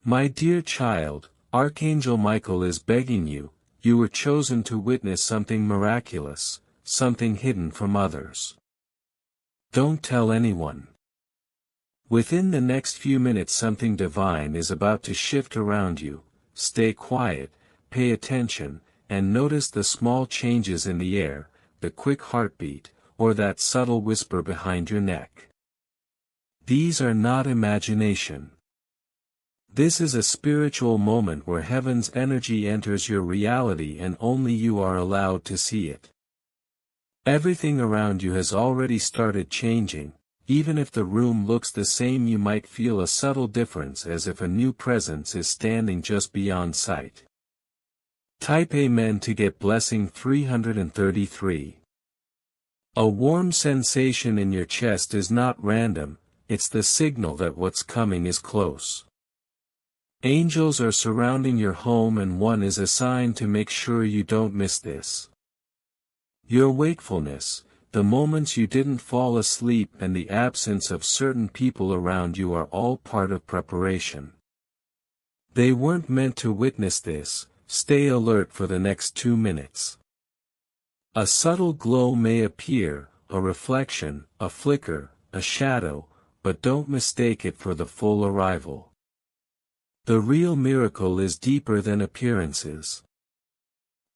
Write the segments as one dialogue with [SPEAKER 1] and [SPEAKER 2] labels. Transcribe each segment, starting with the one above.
[SPEAKER 1] My dear child, Archangel Michael is begging you, you were chosen to witness something miraculous, something hidden from others. Don't tell anyone. Within the next few minutes something divine is about to shift around you. Stay quiet, pay attention, and notice the small changes in the air, the quick heartbeat, or that subtle whisper behind your neck. These are not imagination. This is a spiritual moment where heaven's energy enters your reality and only you are allowed to see it. Everything around you has already started changing. Even if the room looks the same, you might feel a subtle difference, as if a new presence is standing just beyond sight. Type Amen to get blessing 333. A warm sensation in your chest is not random, it's the signal that what's coming is close. Angels are surrounding your home and one is assigned to make sure you don't miss this. Your wakefulness, the moments you didn't fall asleep and the absence of certain people around you are all part of preparation. They weren't meant to witness this. Stay alert for the next 2 minutes. A subtle glow may appear, a reflection, a flicker, a shadow, but don't mistake it for the full arrival. The real miracle is deeper than appearances.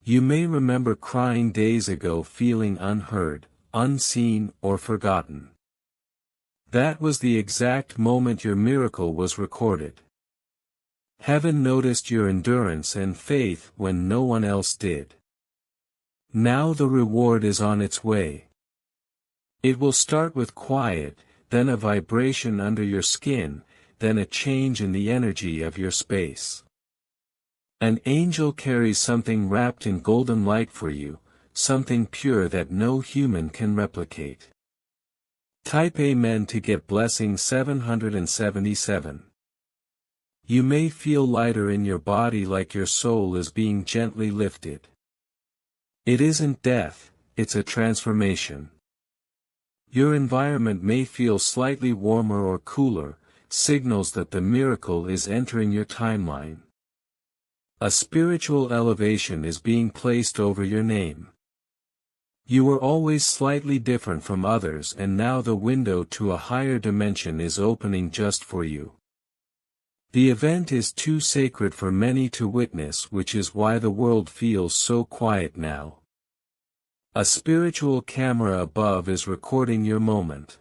[SPEAKER 1] You may remember crying days ago, feeling unheard, unseen, or forgotten. That was the exact moment your miracle was recorded. Heaven noticed your endurance and faith when no one else did. Now the reward is on its way. It will start with quiet, then a vibration under your skin, then a change in the energy of your space. An angel carries something wrapped in golden light for you, something pure that no human can replicate. Type Amen to get blessing 777. You may feel lighter in your body, like your soul is being gently lifted. It isn't death, it's a transformation. Your environment may feel slightly warmer or cooler, signals that the miracle is entering your timeline. A spiritual elevation is being placed over your name. You were always slightly different from others, and now the window to a higher dimension is opening just for you. The event is too sacred for many to witness, which is why the world feels so quiet now. A spiritual camera above is recording your moment.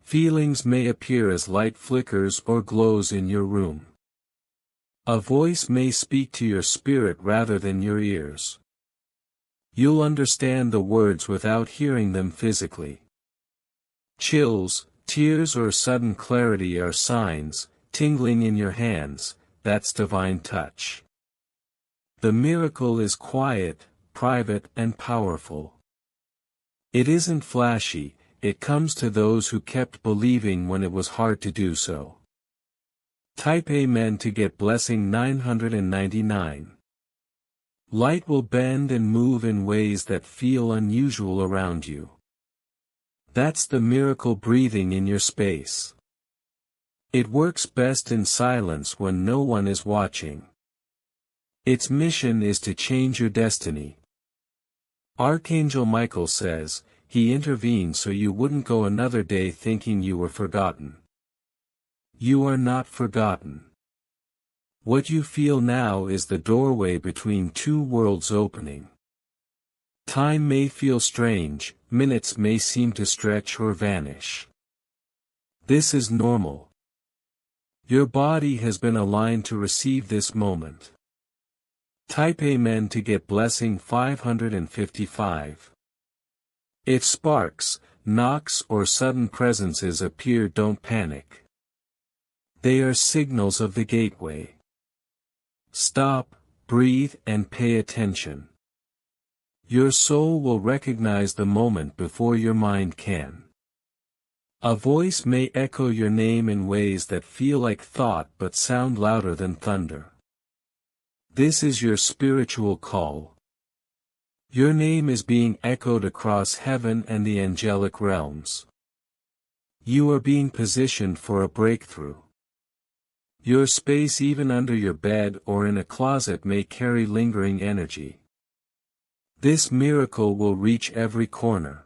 [SPEAKER 1] Feelings may appear as light flickers or glows in your room. A voice may speak to your spirit rather than your ears. You'll understand the words without hearing them physically. Chills, tears, or sudden clarity are signs. Tingling in your hands, that's divine touch. The miracle is quiet, private, and powerful. It isn't flashy, it comes to those who kept believing when it was hard to do so. Type Amen to get blessing 999. Light will bend and move in ways that feel unusual around you. That's the miracle breathing in your space. It works best in silence when no one is watching. Its mission is to change your destiny. Archangel Michael says, he intervened so you wouldn't go another day thinking you were forgotten. You are not forgotten. What you feel now is the doorway between two worlds opening. Time may feel strange, minutes may seem to stretch or vanish. This is normal. Your body has been aligned to receive this moment. Type Amen to get blessing 555. If sparks, knocks, or sudden presences appear, don't panic. They are signals of the gateway. Stop, breathe, and pay attention. Your soul will recognize the moment before your mind can. A voice may echo your name in ways that feel like thought but sound louder than thunder. This is your spiritual call. Your name is being echoed across heaven and the angelic realms. You are being positioned for a breakthrough. Your space even under your bed or in a closet may carry lingering energy. This miracle will reach every corner.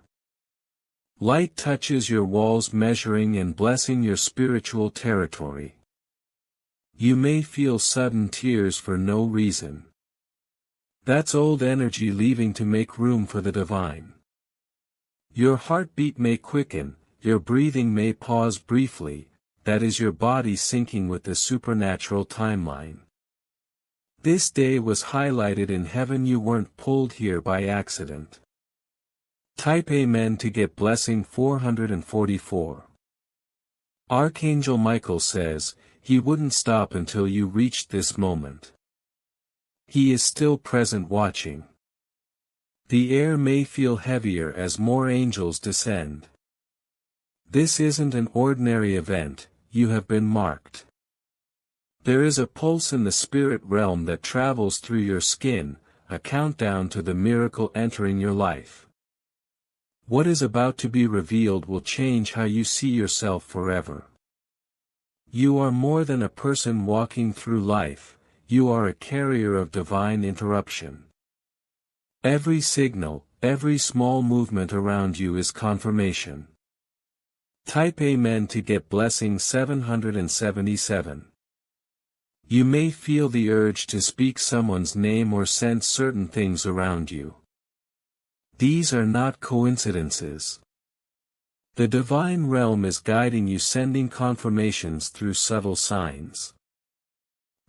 [SPEAKER 1] Light touches your walls, measuring and blessing your spiritual territory. You may feel sudden tears for no reason. That's old energy leaving to make room for the divine. Your heartbeat may quicken, your breathing may pause briefly, that is your body syncing with the supernatural timeline. This day was highlighted in heaven. You weren't pulled here by accident. Type Amen to get blessing 444. Archangel Michael says, he wouldn't stop until you reached this moment. He is still present watching. The air may feel heavier as more angels descend. This isn't an ordinary event, you have been marked. There is a pulse in the spirit realm that travels through your skin, a countdown to the miracle entering your life. What is about to be revealed will change how you see yourself forever. You are more than a person walking through life, you are a carrier of divine interruption. Every signal, every small movement around you is confirmation. Type Amen to get blessing 777. You may feel the urge to speak someone's name or sense certain things around you. These are not coincidences. The divine realm is guiding you, sending confirmations through subtle signs.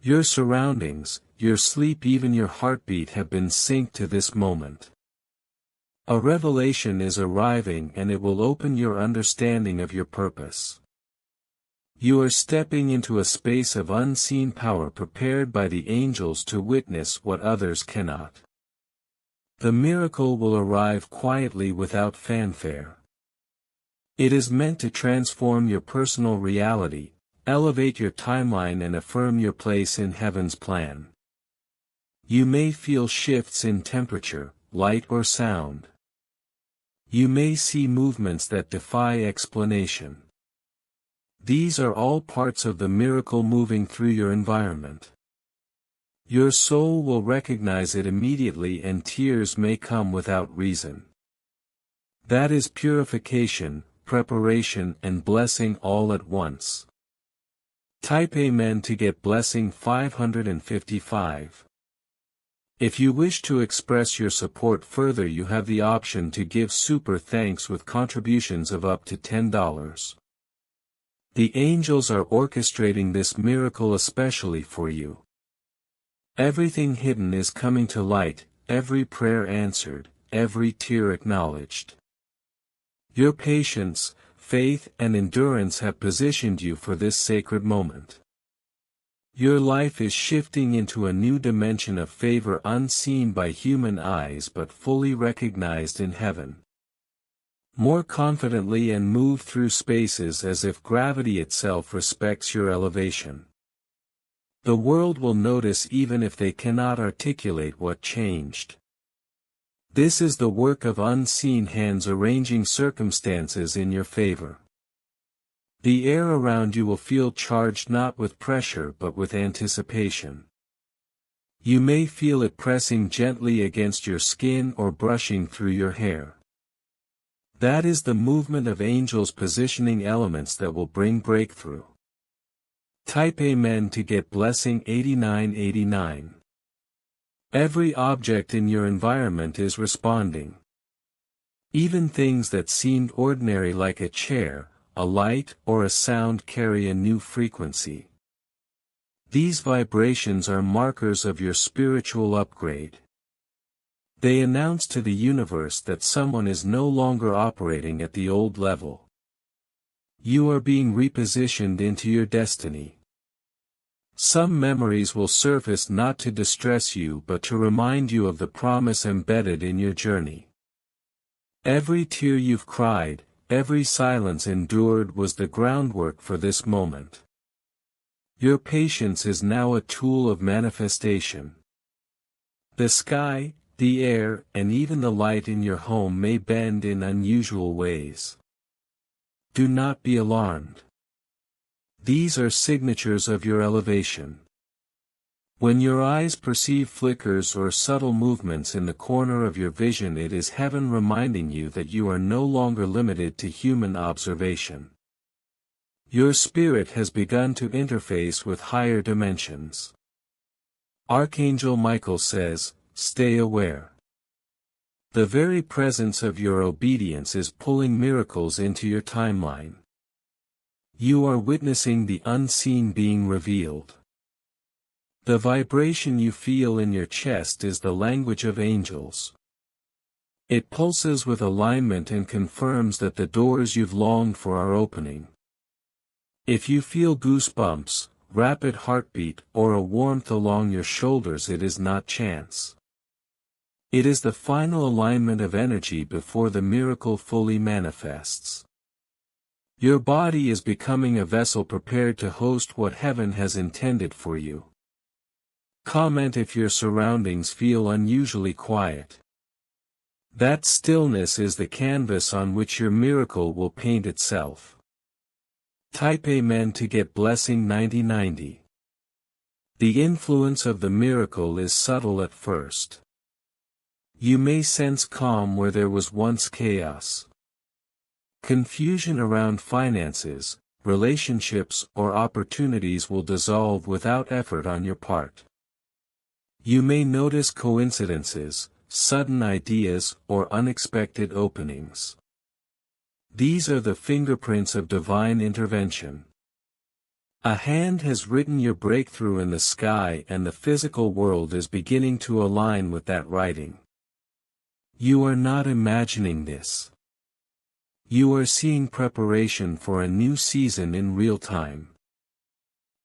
[SPEAKER 1] Your surroundings, your sleep, even your heartbeat have been synced to this moment. A revelation is arriving and it will open your understanding of your purpose. You are stepping into a space of unseen power prepared by the angels to witness what others cannot. The miracle will arrive quietly without fanfare. It is meant to transform your personal reality, elevate your timeline and affirm your place in heaven's plan. You may feel shifts in temperature, light or sound. You may see movements that defy explanation. These are all parts of the miracle moving through your environment. Your soul will recognize it immediately and tears may come without reason. That is purification, preparation and blessing all at once. Type Amen to get blessing 555. If you wish to express your support further, you have the option to give super thanks with contributions of up to $10. The angels are orchestrating this miracle especially for you. Everything hidden is coming to light, every prayer answered, every tear acknowledged. Your patience, faith and endurance have positioned you for this sacred moment. Your life is shifting into a new dimension of favor unseen by human eyes but fully recognized in heaven. More confidently and move through spaces as if gravity itself respects your elevation. The world will notice even if they cannot articulate what changed. This is the work of unseen hands arranging circumstances in your favor. The air around you will feel charged not with pressure but with anticipation. You may feel it pressing gently against your skin or brushing through your hair. That is the movement of angels positioning elements that will bring breakthrough. Type Amen to get blessing 8989. Every object in your environment is responding. Even things that seemed ordinary like a chair, a light or a sound carry a new frequency. These vibrations are markers of your spiritual upgrade. They announce to the universe that someone is no longer operating at the old level. You are being repositioned into your destiny. Some memories will surface not to distress you but to remind you of the promise embedded in your journey. Every tear you've cried, every silence endured was the groundwork for this moment. Your patience is now a tool of manifestation. The sky, the air, and even the light in your home may bend in unusual ways. Do not be alarmed. These are signatures of your elevation. When your eyes perceive flickers or subtle movements in the corner of your vision, it is heaven reminding you that you are no longer limited to human observation. Your spirit has begun to interface with higher dimensions. Archangel Michael says, "Stay aware." The very presence of your obedience is pulling miracles into your timeline. You are witnessing the unseen being revealed. The vibration you feel in your chest is the language of angels. It pulses with alignment and confirms that the doors you've longed for are opening. If you feel goosebumps, rapid heartbeat, or a warmth along your shoulders, it is not chance. It is the final alignment of energy before the miracle fully manifests. Your body is becoming a vessel prepared to host what heaven has intended for you. Comment if your surroundings feel unusually quiet. That stillness is the canvas on which your miracle will paint itself. Type Amen to get blessing 9090. The influence of the miracle is subtle at first. You may sense calm where there was once chaos. Confusion around finances, relationships, or opportunities will dissolve without effort on your part. You may notice coincidences, sudden ideas, or unexpected openings. These are the fingerprints of divine intervention. A hand has written your breakthrough in the sky, and the physical world is beginning to align with that writing. You are not imagining this. You are seeing preparation for a new season in real time.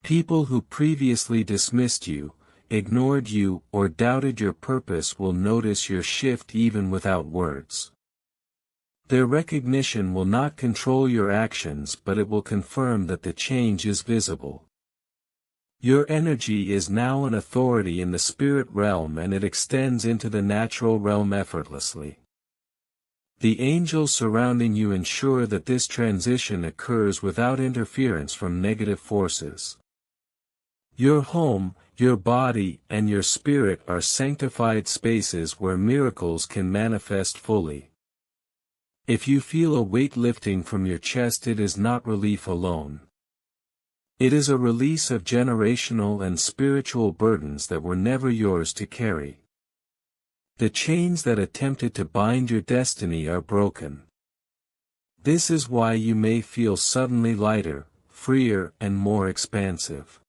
[SPEAKER 1] People who previously dismissed you, ignored you, or doubted your purpose will notice your shift even without words. Their recognition will not control your actions, but it will confirm that the change is visible. Your energy is now an authority in the spirit realm, and it extends into the natural realm effortlessly. The angels surrounding you ensure that this transition occurs without interference from negative forces. Your home, your body, and your spirit are sanctified spaces where miracles can manifest fully. If you feel a weight lifting from your chest, it is not relief alone. It is a release of generational and spiritual burdens that were never yours to carry. The chains that attempted to bind your destiny are broken. This is why you may feel suddenly lighter, freer, and more expansive.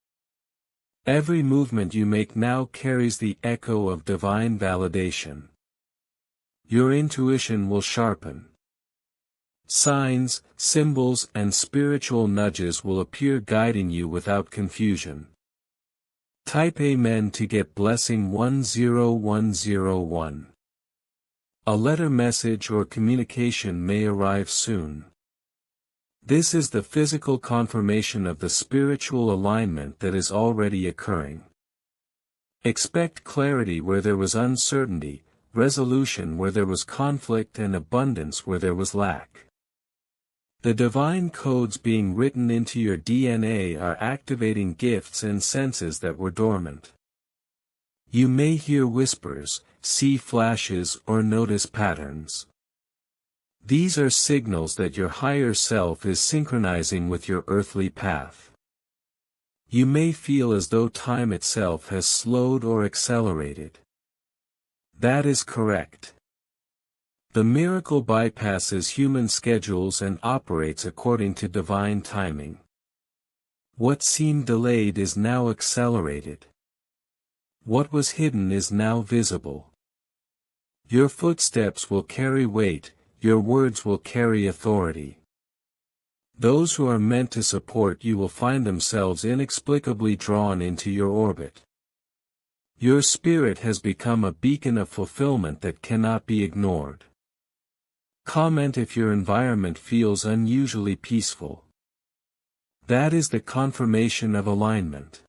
[SPEAKER 1] Every movement you make now carries the echo of divine validation. Your intuition will sharpen. Signs, symbols, and spiritual nudges will appear, guiding you without confusion. Type Amen to get blessing 10101. A letter, message, or communication may arrive soon. This is the physical confirmation of the spiritual alignment that is already occurring. Expect clarity where there was uncertainty, resolution where there was conflict, and abundance where there was lack. The divine codes being written into your DNA are activating gifts and senses that were dormant. You may hear whispers, see flashes, or notice patterns. These are signals that your higher self is synchronizing with your earthly path. You may feel as though time itself has slowed or accelerated. That is correct. The miracle bypasses human schedules and operates according to divine timing. What seemed delayed is now accelerated. What was hidden is now visible. Your footsteps will carry weight, your words will carry authority. Those who are meant to support you will find themselves inexplicably drawn into your orbit. Your spirit has become a beacon of fulfillment that cannot be ignored. Comment if your environment feels unusually peaceful. That is the confirmation of alignment.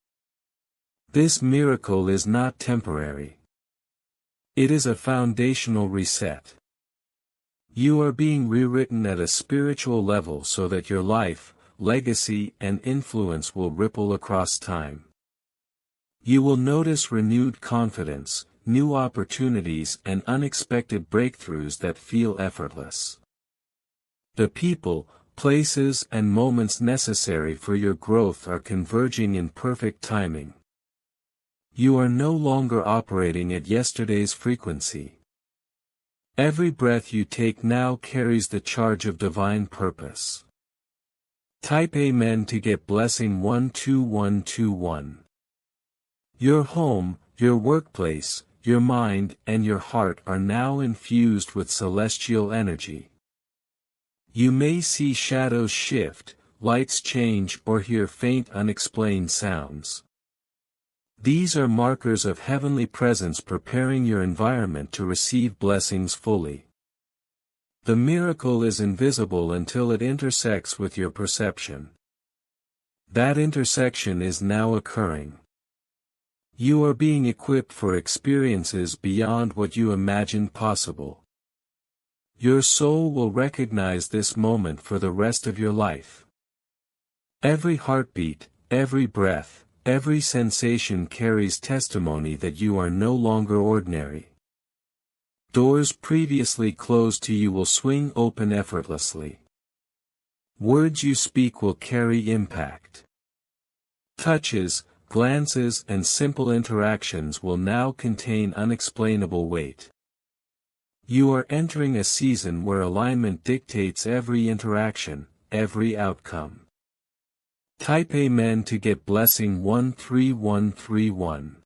[SPEAKER 1] This miracle is not temporary. It is a foundational reset. You are being rewritten at a spiritual level so that your life, legacy and influence will ripple across time. You will notice renewed confidence, new opportunities and unexpected breakthroughs that feel effortless. The people, places and moments necessary for your growth are converging in perfect timing. You are no longer operating at yesterday's frequency. Every breath you take now carries the charge of divine purpose. Type Amen to get blessing 12121. Your home, your workplace, your mind and your heart are now infused with celestial energy. You may see shadows shift, lights change or hear faint unexplained sounds. These are markers of heavenly presence preparing your environment to receive blessings fully. The miracle is invisible until it intersects with your perception. That intersection is now occurring. You are being equipped for experiences beyond what you imagined possible. Your soul will recognize this moment for the rest of your life. Every heartbeat, every breath, every sensation carries testimony that you are no longer ordinary. Doors previously closed to you will swing open effortlessly. Words you speak will carry impact. Touches, glances and simple interactions will now contain unexplainable weight. You are entering a season where alignment dictates every interaction, every outcome. Type Amen to get blessing 13131.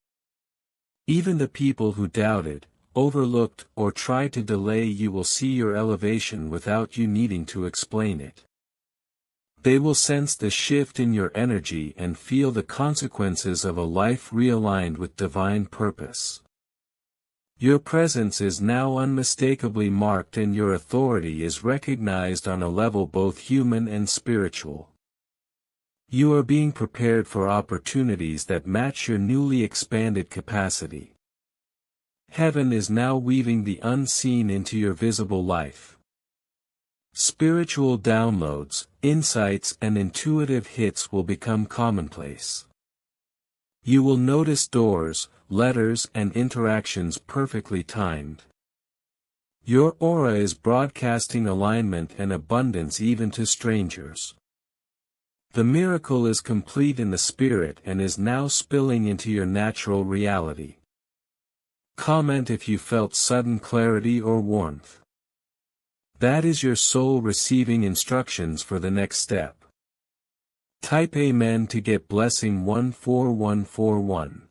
[SPEAKER 1] Even the people who doubted, overlooked or tried to delay you will see your elevation without you needing to explain it. They will sense the shift in your energy and feel the consequences of a life realigned with divine purpose. Your presence is now unmistakably marked and your authority is recognized on a level both human and spiritual. You are being prepared for opportunities that match your newly expanded capacity. Heaven is now weaving the unseen into your visible life. Spiritual downloads, insights and intuitive hits will become commonplace. You will notice doors, letters and interactions perfectly timed. Your aura is broadcasting alignment and abundance even to strangers. The miracle is complete in the spirit and is now spilling into your natural reality. Comment if you felt sudden clarity or warmth. That is your soul receiving instructions for the next step. Type Amen to get blessing 14141.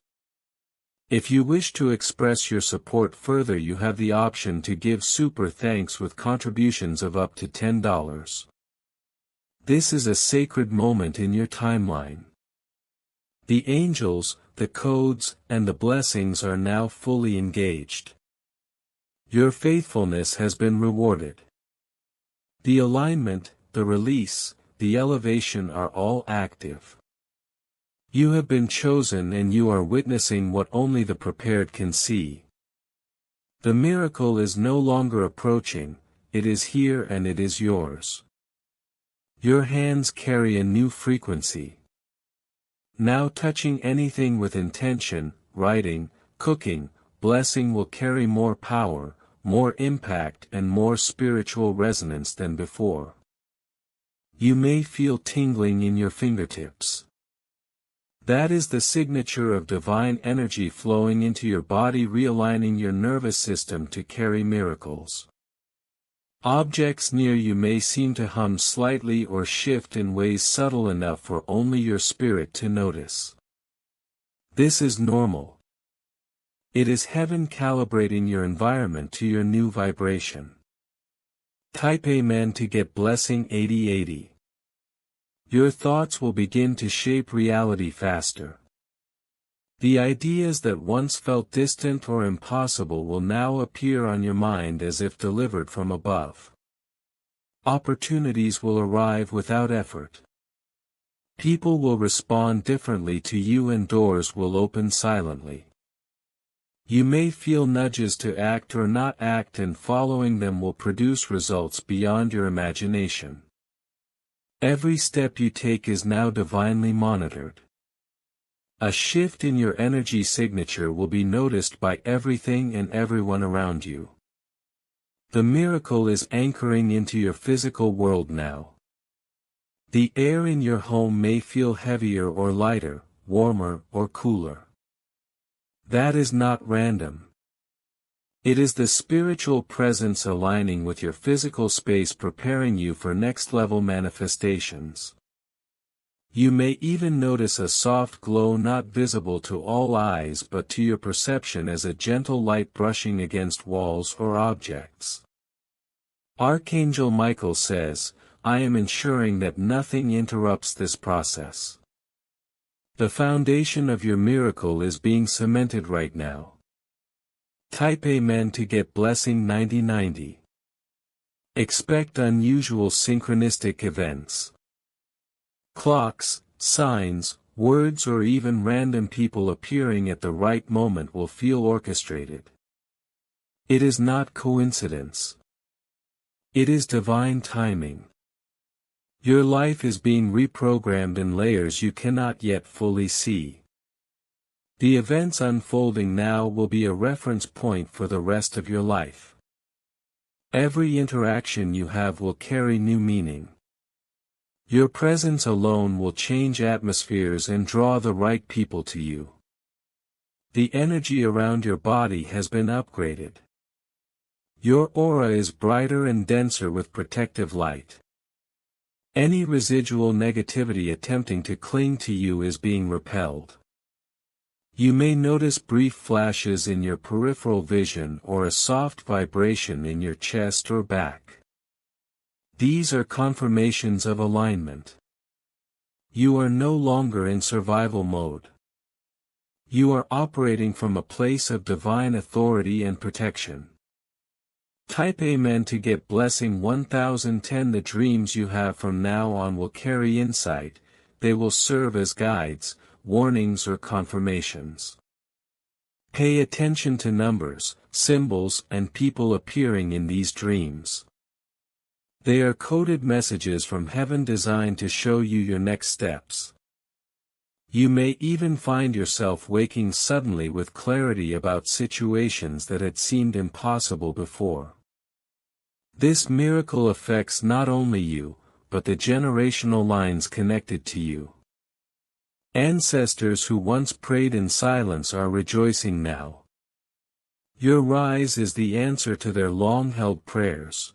[SPEAKER 1] If you wish to express your support further, you have the option to give super thanks with contributions of up to $10. This is a sacred moment in your timeline. The angels, the codes, and the blessings are now fully engaged. Your faithfulness has been rewarded. The alignment, the release, the elevation are all active. You have been chosen and you are witnessing what only the prepared can see. The miracle is no longer approaching, it is here and it is yours. Your hands carry a new frequency. Now touching anything with intention, writing, cooking, blessing will carry more power, more impact and more spiritual resonance than before. You may feel tingling in your fingertips. That is the signature of divine energy flowing into your body, realigning your nervous system to carry miracles. Objects near you may seem to hum slightly or shift in ways subtle enough for only your spirit to notice. This is normal. It is heaven calibrating your environment to your new vibration. Type Amen to get blessing 8080. Your thoughts will begin to shape reality faster. The ideas that once felt distant or impossible will now appear on your mind as if delivered from above. Opportunities will arrive without effort. People will respond differently to you and doors will open silently. You may feel nudges to act or not act, and following them will produce results beyond your imagination. Every step you take is now divinely monitored. A shift in your energy signature will be noticed by everything and everyone around you. The miracle is anchoring into your physical world now. The air in your home may feel heavier or lighter, warmer or cooler. That is not random. It is the spiritual presence aligning with your physical space, preparing you for next-level manifestations. You may even notice a soft glow not visible to all eyes but to your perception, as a gentle light brushing against walls or objects. Archangel Michael says, "I am ensuring that nothing interrupts this process." The foundation of your miracle is being cemented right now. Type Amen to get blessing 9090. Expect unusual synchronistic events. Clocks, signs, words, or even random people appearing at the right moment will feel orchestrated. It is not coincidence. It is divine timing. Your life is being reprogrammed in layers you cannot yet fully see. The events unfolding now will be a reference point for the rest of your life. Every interaction you have will carry new meaning. Your presence alone will change atmospheres and draw the right people to you. The energy around your body has been upgraded. Your aura is brighter and denser with protective light. Any residual negativity attempting to cling to you is being repelled. You may notice brief flashes in your peripheral vision or a soft vibration in your chest or back. These are confirmations of alignment. You are no longer in survival mode. You are operating from a place of divine authority and protection. Type Amen to get blessing 1010. The dreams you have from now on will carry insight. They will serve as guides, warnings, or confirmations. Pay attention to numbers, symbols, and people appearing in these dreams. They are coded messages from heaven designed to show you your next steps. You may even find yourself waking suddenly with clarity about situations that had seemed impossible before. This miracle affects not only you, but the generational lines connected to you. Ancestors who once prayed in silence are rejoicing now. Your rise is the answer to their long-held prayers.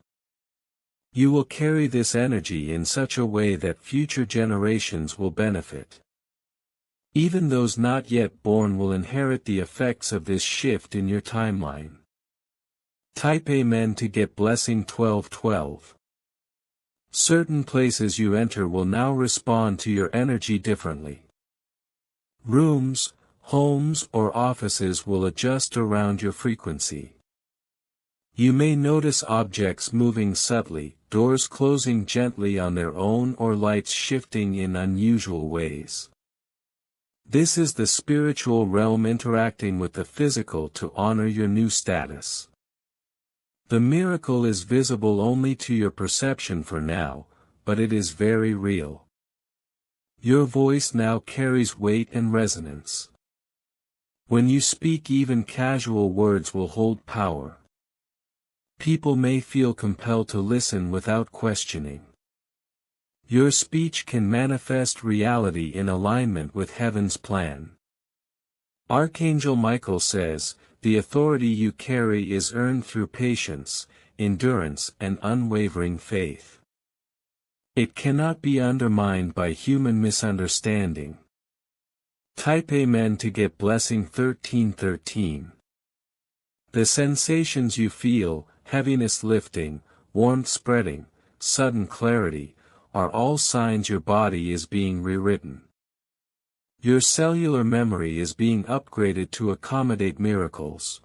[SPEAKER 1] You will carry this energy in such a way that future generations will benefit. Even those not yet born will inherit the effects of this shift in your timeline. Type Amen to get blessing 1212. Certain places you enter will now respond to your energy differently. Rooms, homes, or offices will adjust around your frequency. You may notice objects moving subtly, doors closing gently on their own, or lights shifting in unusual ways. This is the spiritual realm interacting with the physical to honor your new status. The miracle is visible only to your perception for now, but it is very real. Your voice now carries weight and resonance. When you speak, even casual words will hold power. People may feel compelled to listen without questioning. Your speech can manifest reality in alignment with heaven's plan. Archangel Michael says, "The authority you carry is earned through patience, endurance, and unwavering faith. It cannot be undermined by human misunderstanding." Type Amen to get blessing 1313. The sensations you feel, heaviness lifting, warmth spreading, sudden clarity, are all signs your body is being rewritten. Your cellular memory is being upgraded to accommodate miracles.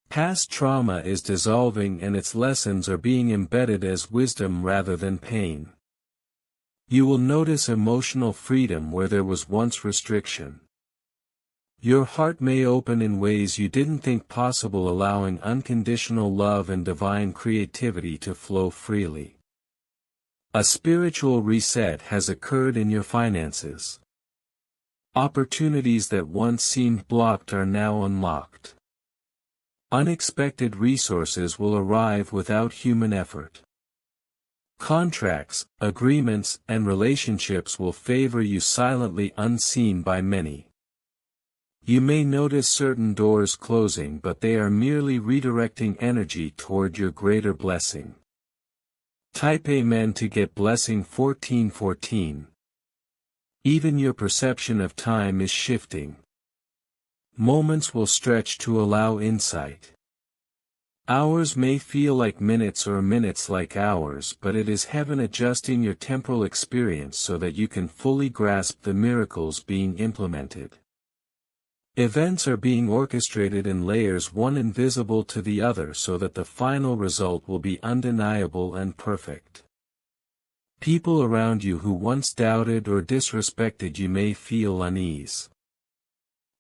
[SPEAKER 1] Past trauma is dissolving and its lessons are being embedded as wisdom rather than pain. You will notice emotional freedom where there was once restriction. Your heart may open in ways you didn't think possible, allowing unconditional love and divine creativity to flow freely. A spiritual reset has occurred in your finances. Opportunities that once seemed blocked are now unlocked. Unexpected resources will arrive without human effort. Contracts, agreements, and relationships will favor you silently, unseen by many. You may notice certain doors closing, but they are merely redirecting energy toward your greater blessing. Type Amen to get blessing 1414. Even your perception of time is shifting. Moments will stretch to allow insight. Hours may feel like minutes or minutes like hours, but it is heaven adjusting your temporal experience so that you can fully grasp the miracles being implemented. Events are being orchestrated in layers, one invisible to the other, so that the final result will be undeniable and perfect. People around you who once doubted or disrespected you may feel unease.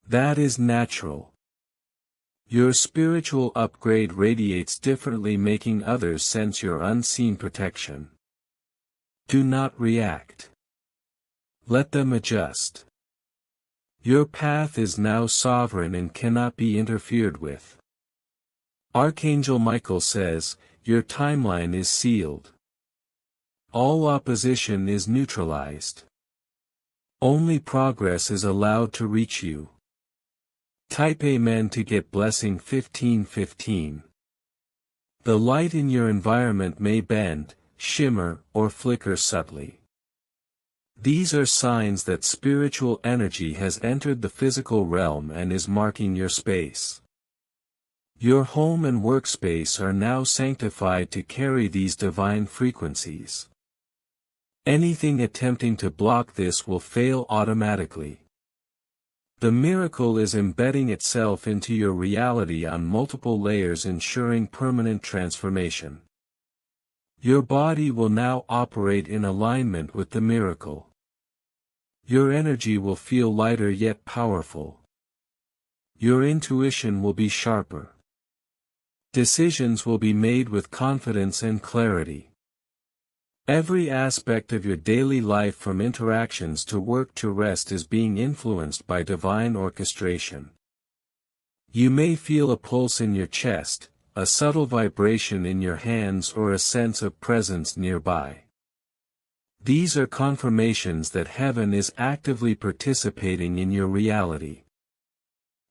[SPEAKER 1] That is natural. Your spiritual upgrade radiates differently, making others sense your unseen protection. Do not react. Let them adjust. Your path is now sovereign and cannot be interfered with. Archangel Michael says, your timeline is sealed. All opposition is neutralized. Only progress is allowed to reach you. Type Amen to get blessing 1515. The light in your environment may bend, shimmer, or flicker subtly. These are signs that spiritual energy has entered the physical realm and is marking your space. Your home and workspace are now sanctified to carry these divine frequencies. Anything attempting to block this will fail automatically. The miracle is embedding itself into your reality on multiple layers, ensuring permanent transformation. Your body will now operate in alignment with the miracle. Your energy will feel lighter yet powerful. Your intuition will be sharper. Decisions will be made with confidence and clarity. Every aspect of your daily life, from interactions to work to rest, is being influenced by divine orchestration. You may feel a pulse in your chest, a subtle vibration in your hands, or a sense of presence nearby. These are confirmations that heaven is actively participating in your reality.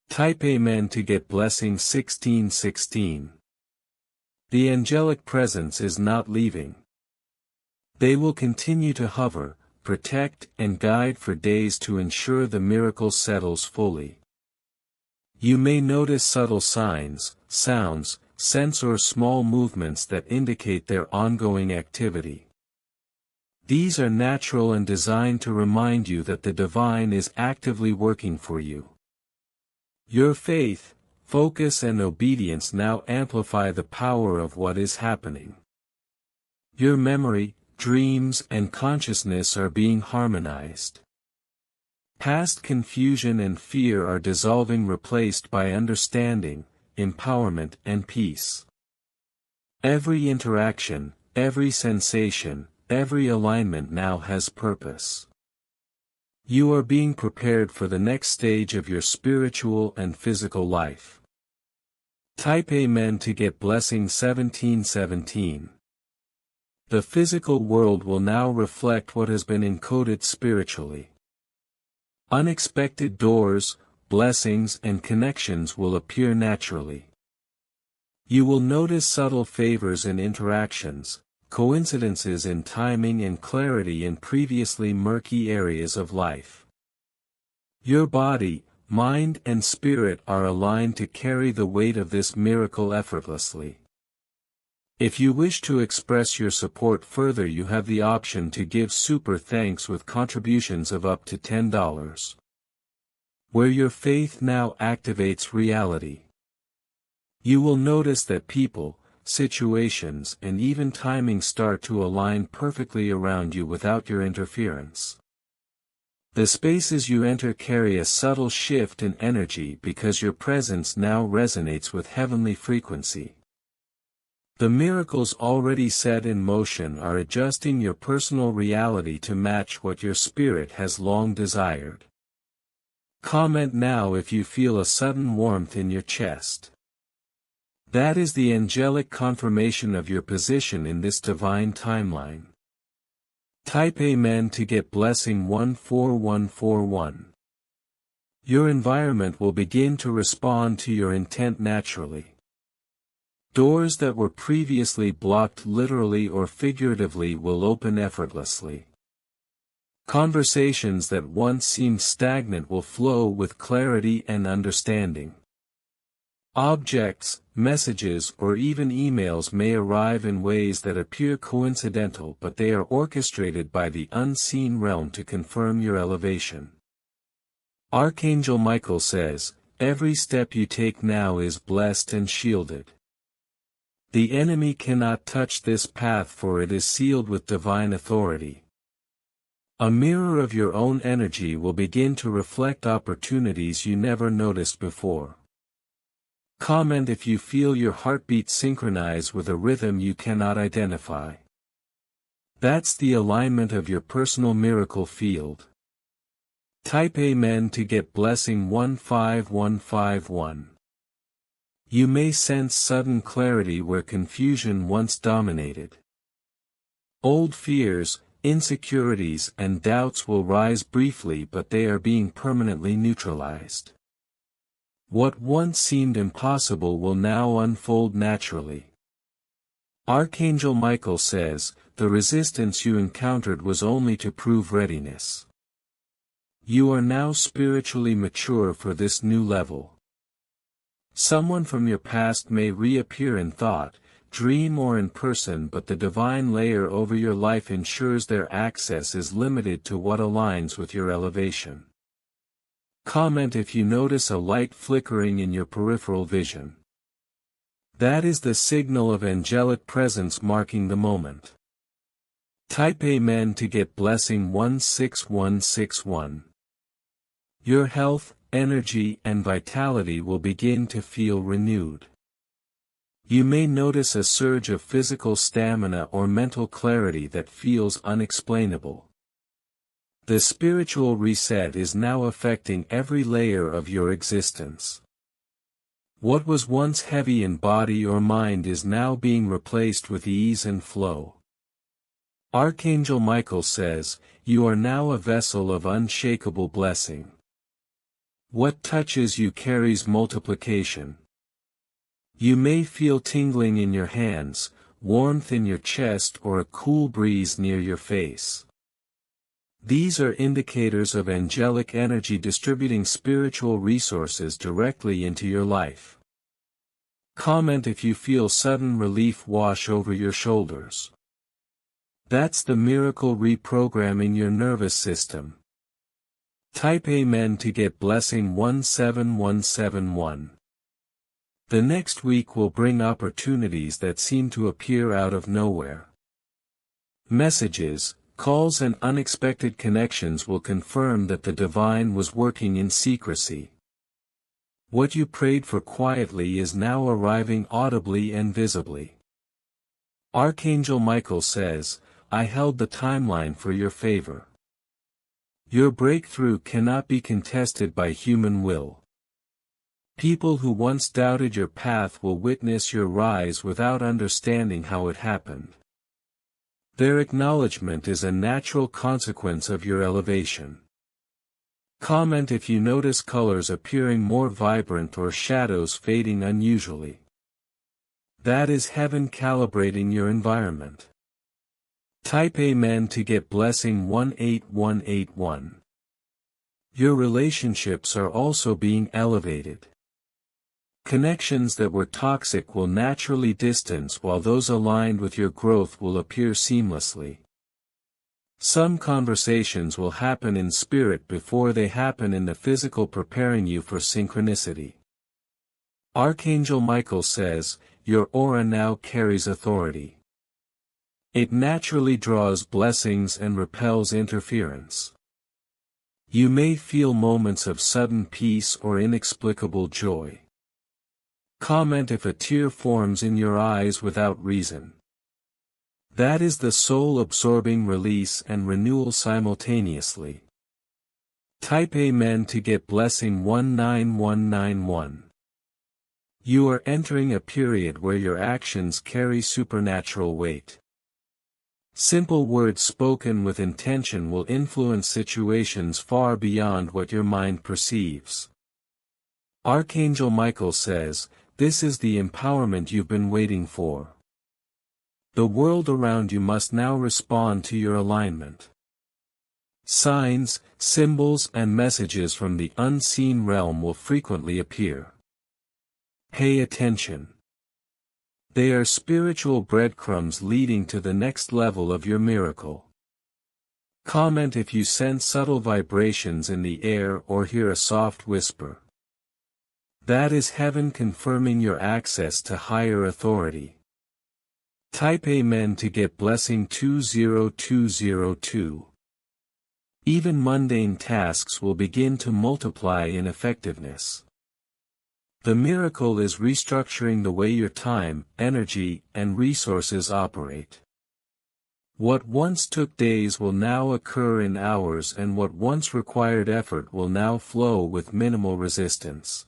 [SPEAKER 1] Type Amen to get blessing 1616. The angelic presence is not leaving. They will continue to hover, protect, and guide for days to ensure the miracle settles fully. You may notice subtle signs, sounds, sense, or small movements that indicate their ongoing activity. These are natural and designed to remind you that the divine is actively working for you. Your faith, focus, and obedience now amplify the power of what is happening. Your memory, dreams, and consciousness are being harmonized. Past confusion and fear are dissolving, replaced by understanding, empowerment, and peace. Every interaction, every sensation, every alignment now has purpose. You are being prepared for the next stage of your spiritual and physical life. Type Amen to get blessing 1717. The physical world will now reflect what has been encoded spiritually. Unexpected doors, blessings, and connections will appear naturally. You will notice subtle favors in interactions, coincidences in timing, and clarity in previously murky areas of life. Your body, mind, and spirit are aligned to carry the weight of this miracle effortlessly. If you wish to express your support further, you have the option to give super thanks with contributions of up to $10. Where your faith now activates reality. You will notice that people, situations, and even timing start to align perfectly around you without your interference. The spaces you enter carry a subtle shift in energy because your presence now resonates with heavenly frequency. The miracles already set in motion are adjusting your personal reality to match what your spirit has long desired. Comment now if you feel a sudden warmth in your chest. That is the angelic confirmation of your position in this divine timeline. Type Amen to get blessing 14141. Your environment will begin to respond to your intent naturally. Doors that were previously blocked literally or figuratively will open effortlessly. Conversations that once seemed stagnant will flow with clarity and understanding. Objects, messages, or even emails may arrive in ways that appear coincidental, but they are orchestrated by the unseen realm to confirm your elevation. Archangel Michael says, "Every step you take now is blessed and shielded. The enemy cannot touch this path, for it is sealed with divine authority." A mirror of your own energy will begin to reflect opportunities you never noticed before. Comment if you feel your heartbeat synchronize with a rhythm you cannot identify. That's the alignment of your personal miracle field. Type Amen to get blessing 15151. You may sense sudden clarity where confusion once dominated. Old fears, insecurities, and doubts will rise briefly, but they are being permanently neutralized. What once seemed impossible will now unfold naturally. Archangel Michael says, "The resistance you encountered was only to prove readiness. You are now spiritually mature for this new level." Someone from your past may reappear in thought, dream, or in person, but the divine layer over your life ensures their access is limited to what aligns with your elevation. Comment if you notice a light flickering in your peripheral vision. That is the signal of angelic presence marking the moment. Type Amen to get blessing 16161. Your health, energy, and vitality will begin to feel renewed. You may notice a surge of physical stamina or mental clarity that feels unexplainable. The spiritual reset is now affecting every layer of your existence. What was once heavy in body or mind is now being replaced with ease and flow. Archangel Michael says, "You are now a vessel of unshakable blessing. What touches you carries multiplication." You may feel tingling in your hands, warmth in your chest, or a cool breeze near your face. These are indicators of angelic energy distributing spiritual resources directly into your life. Comment if you feel sudden relief wash over your shoulders. That's the miracle reprogramming your nervous system. Type Amen to get blessing 17171. The next week will bring opportunities that seem to appear out of nowhere. Messages, calls, and unexpected connections will confirm that the divine was working in secrecy. What you prayed for quietly is now arriving audibly and visibly. Archangel Michael says, "I held the timeline for your favor." Your breakthrough cannot be contested by human will. People who once doubted your path will witness your rise without understanding how it happened. Their acknowledgement is a natural consequence of your elevation. Comment if you notice colors appearing more vibrant or shadows fading unusually. That is heaven calibrating your environment. Type Amen to get blessing 18181. Your relationships are also being elevated. Connections that were toxic will naturally distance, while those aligned with your growth will appear seamlessly. Some conversations will happen in spirit before they happen in the physical, preparing you for synchronicity. Archangel Michael says, "Your aura now carries authority. It naturally draws blessings and repels interference." You may feel moments of sudden peace or inexplicable joy. Comment if a tear forms in your eyes without reason. That is the soul absorbing release and renewal simultaneously. Type Amen to get blessing 19191. You are entering a period where your actions carry supernatural weight. Simple words spoken with intention will influence situations far beyond what your mind perceives. Archangel Michael says, "This is the empowerment you've been waiting for." The world around you must now respond to your alignment. Signs, symbols and messages from the unseen realm will frequently appear. Pay attention. They are spiritual breadcrumbs leading to the next level of your miracle. Comment if you sense subtle vibrations in the air or hear a soft whisper. That is heaven confirming your access to higher authority. Type Amen to get blessing 20202. Even mundane tasks will begin to multiply in effectiveness. The miracle is restructuring the way your time, energy, and resources operate. What once took days will now occur in hours, and what once required effort will now flow with minimal resistance.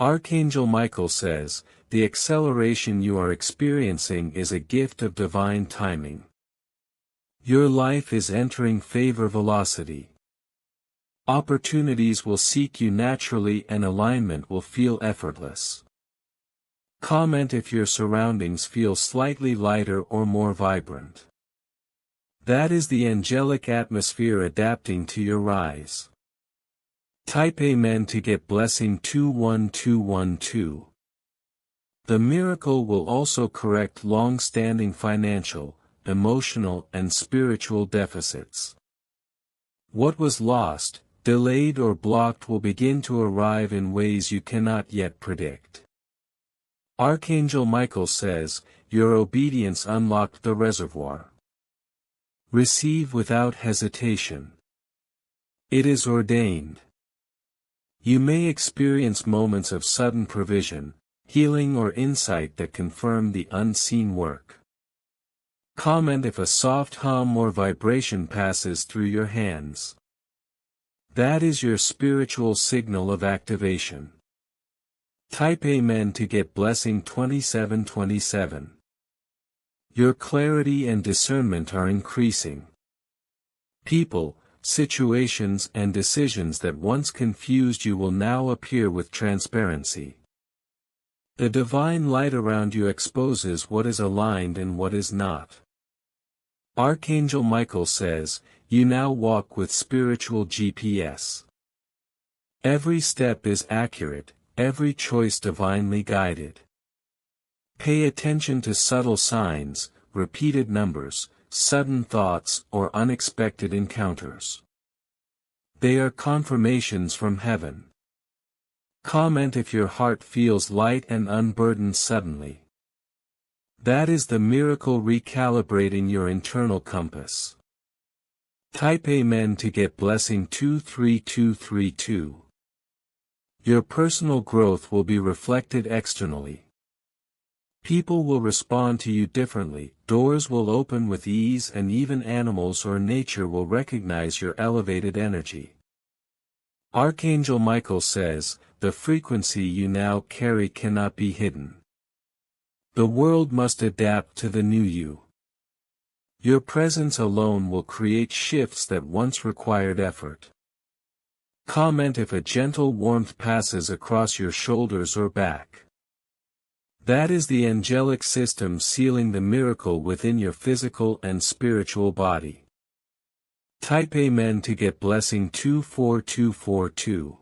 [SPEAKER 1] Archangel Michael says, "The acceleration you are experiencing is a gift of divine timing." Your life is entering favor velocity. Opportunities will seek you naturally and alignment will feel effortless. Comment if your surroundings feel slightly lighter or more vibrant. That is the angelic atmosphere adapting to your rise. Type Amen to get blessing 21212. The miracle will also correct long-standing financial, emotional and spiritual deficits. What was lost, delayed or blocked will begin to arrive in ways you cannot yet predict. Archangel Michael says, "Your obedience unlocked the reservoir." Receive without hesitation. It is ordained. You may experience moments of sudden provision, healing or insight that confirm the unseen work. Comment if a soft hum or vibration passes through your hands. That is your spiritual signal of activation. Type Amen to get blessing 2727. Your clarity and discernment are increasing. People, situations and decisions that once confused you will now appear with transparency. The divine light around you exposes what is aligned and what is not. Archangel Michael says, "You now walk with spiritual GPS." Every step is accurate, every choice divinely guided. Pay attention to subtle signs, repeated numbers, sudden thoughts or unexpected encounters. They are confirmations from heaven. Comment if your heart feels light and unburdened suddenly. That is the miracle recalibrating your internal compass. Type Amen to get blessing 23232. Your personal growth will be reflected externally. People will respond to you differently, doors will open with ease, and even animals or nature will recognize your elevated energy. Archangel Michael says, "The frequency you now carry cannot be hidden." The world must adapt to the new you. Your presence alone will create shifts that once required effort. Comment if a gentle warmth passes across your shoulders or back. That is the angelic system sealing the miracle within your physical and spiritual body. Type Amen to get blessing 24242.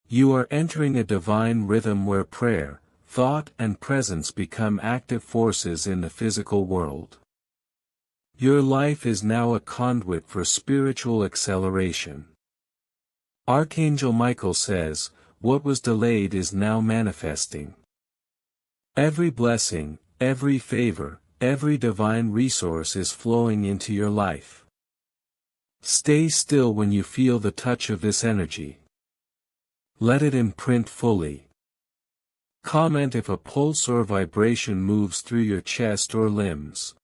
[SPEAKER 1] You are entering a divine rhythm where prayer, thought and presence become active forces in the physical world. Your life is now a conduit for spiritual acceleration. Archangel Michael says, "What was delayed is now manifesting." Every blessing, every favor, every divine resource is flowing into your life. Stay still when you feel the touch of this energy. Let it imprint fully. Comment if a pulse or vibration moves through your chest or limbs.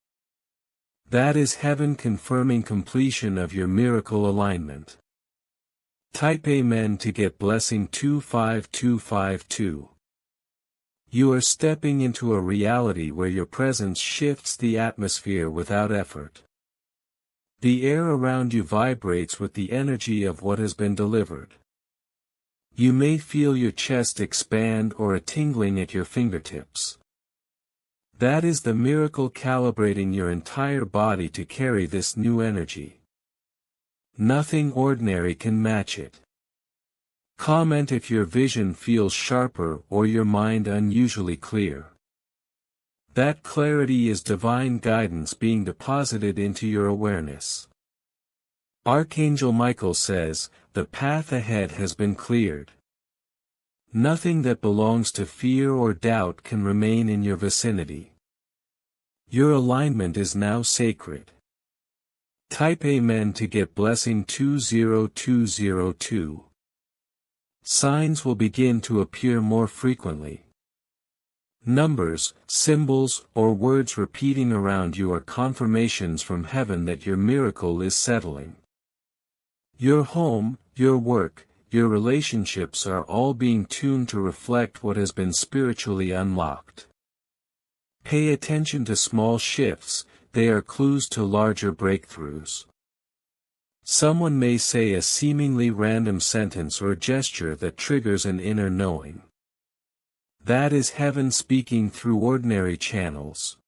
[SPEAKER 1] That is heaven confirming completion of your miracle alignment. Type Amen to get blessing 25252. You are stepping into a reality where your presence shifts the atmosphere without effort. The air around you vibrates with the energy of what has been delivered. You may feel your chest expand or a tingling at your fingertips. That is the miracle calibrating your entire body to carry this new energy. Nothing ordinary can match it. Comment if your vision feels sharper or your mind unusually clear. That clarity is divine guidance being deposited into your awareness. Archangel Michael says, the path ahead has been cleared. Nothing that belongs to fear or doubt can remain in your vicinity. Your alignment is now sacred. Type Amen to get blessing 20202. Signs will begin to appear more frequently. Numbers, symbols, or words repeating around you are confirmations from heaven that your miracle is settling. Your home, your work, your relationships are all being tuned to reflect what has been spiritually unlocked. Pay attention to small shifts, they are clues to larger breakthroughs. Someone may say a seemingly random sentence or gesture that triggers an inner knowing. That is heaven speaking through ordinary channels.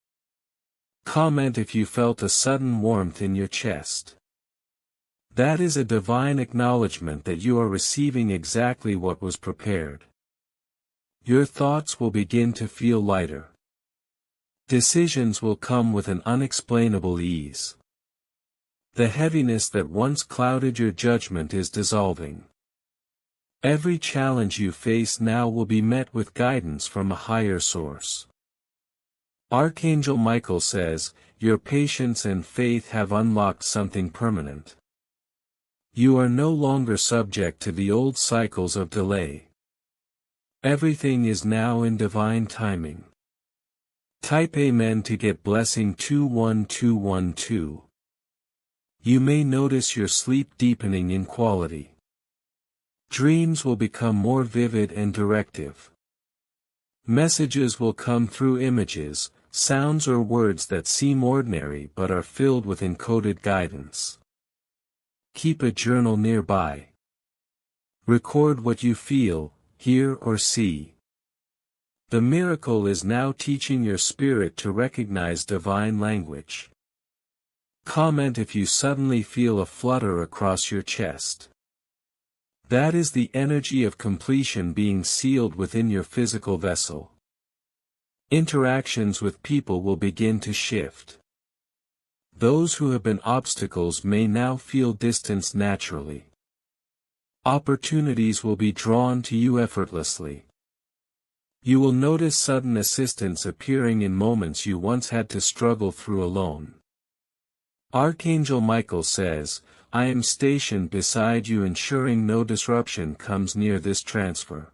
[SPEAKER 1] Comment if you felt a sudden warmth in your chest. That is a divine acknowledgement that you are receiving exactly what was prepared. Your thoughts will begin to feel lighter. Decisions will come with an unexplainable ease. The heaviness that once clouded your judgment is dissolving. Every challenge you face now will be met with guidance from a higher source. Archangel Michael says, your patience and faith have unlocked something permanent. You are no longer subject to the old cycles of delay. Everything is now in divine timing. Type Amen to get blessing 21212. You may notice your sleep deepening in quality. Dreams will become more vivid and directive. Messages will come through images, sounds or words that seem ordinary but are filled with encoded guidance. Keep a journal nearby. Record what you feel, hear or see. The miracle is now teaching your spirit to recognize divine language. Comment if you suddenly feel a flutter across your chest. That is the energy of completion being sealed within your physical vessel. Interactions with people will begin to shift. Those who have been obstacles may now feel distance naturally. Opportunities will be drawn to you effortlessly. You will notice sudden assistance appearing in moments you once had to struggle through alone. Archangel Michael says, I am stationed beside you ensuring no disruption comes near this transfer.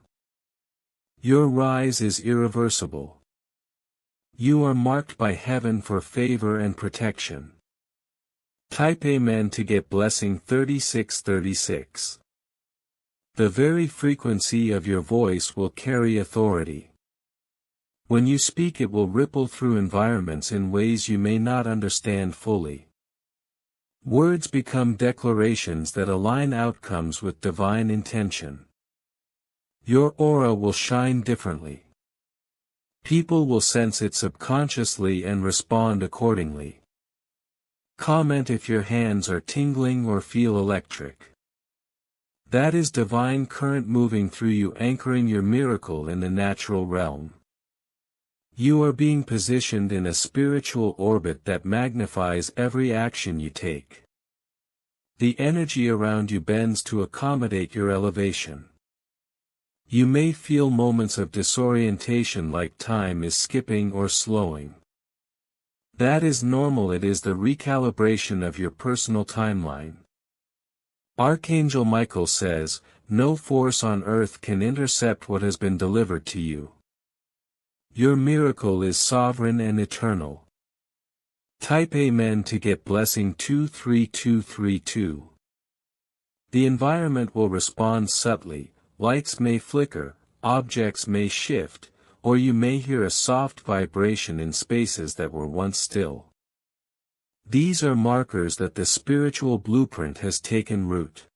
[SPEAKER 1] Your rise is irreversible. You are marked by heaven for favor and protection. Type Amen to get blessing 3636. The very frequency of your voice will carry authority. When you speak it will ripple through environments in ways you may not understand fully. Words become declarations that align outcomes with divine intention. Your aura will shine differently. People will sense it subconsciously and respond accordingly. Comment if your hands are tingling or feel electric. That is divine current moving through you, anchoring your miracle in the natural realm. You are being positioned in a spiritual orbit that magnifies every action you take. The energy around you bends to accommodate your elevation. You may feel moments of disorientation like time is skipping or slowing. That is normal, it is the recalibration of your personal timeline. Archangel Michael says, no force on earth can intercept what has been delivered to you. Your miracle is sovereign and eternal. Type Amen to get blessing 23232. The environment will respond subtly, lights may flicker, objects may shift, or you may hear a soft vibration in spaces that were once still. These are markers that the spiritual blueprint has taken root.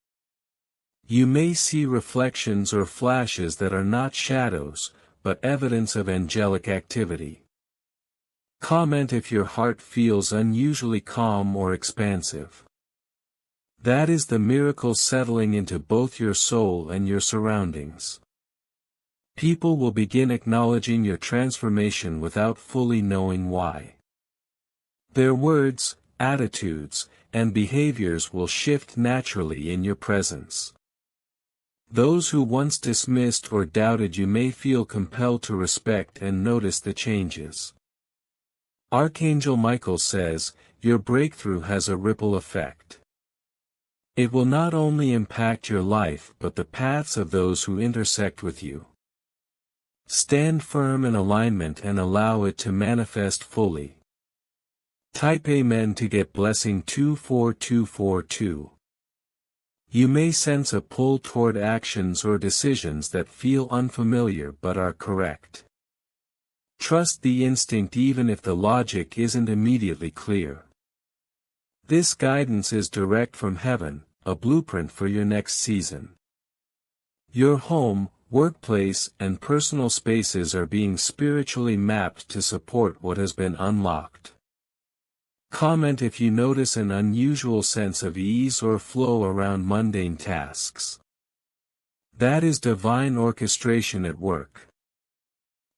[SPEAKER 1] You may see reflections or flashes that are not shadows, but evidence of angelic activity. Comment if your heart feels unusually calm or expansive. That is the miracle settling into both your soul and your surroundings. People will begin acknowledging your transformation without fully knowing why. Their words, attitudes, and behaviors will shift naturally in your presence. Those who once dismissed or doubted you may feel compelled to respect and notice the changes. Archangel Michael says, your breakthrough has a ripple effect. It will not only impact your life but the paths of those who intersect with you. Stand firm in alignment and allow it to manifest fully. Type Amen to get blessing 24242. You may sense a pull toward actions or decisions that feel unfamiliar but are correct. Trust the instinct even if the logic isn't immediately clear. This guidance is direct from heaven, a blueprint for your next season. Your home, workplace, and personal spaces are being spiritually mapped to support what has been unlocked. Comment if you notice an unusual sense of ease or flow around mundane tasks. That is divine orchestration at work.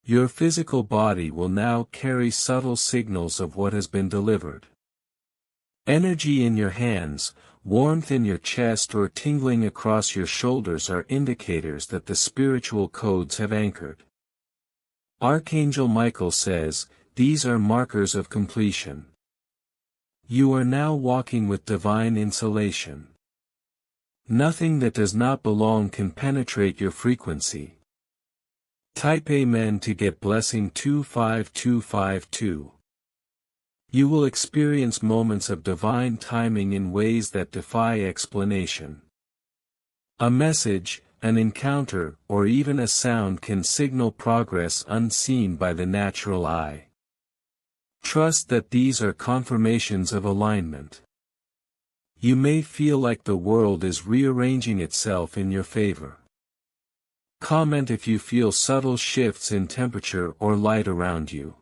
[SPEAKER 1] Your physical body will now carry subtle signals of what has been delivered. Energy in your hands, warmth in your chest or tingling across your shoulders are indicators that the spiritual codes have anchored. Archangel Michael says, these are markers of completion. You are now walking with divine insulation. Nothing that does not belong can penetrate your frequency. Type Amen to get blessing 25252. You will experience moments of divine timing in ways that defy explanation. A message, an encounter, or even a sound can signal progress unseen by the natural eye. Trust that these are confirmations of alignment. You may feel like the world is rearranging itself in your favor. Comment if you feel subtle shifts in temperature or light around you.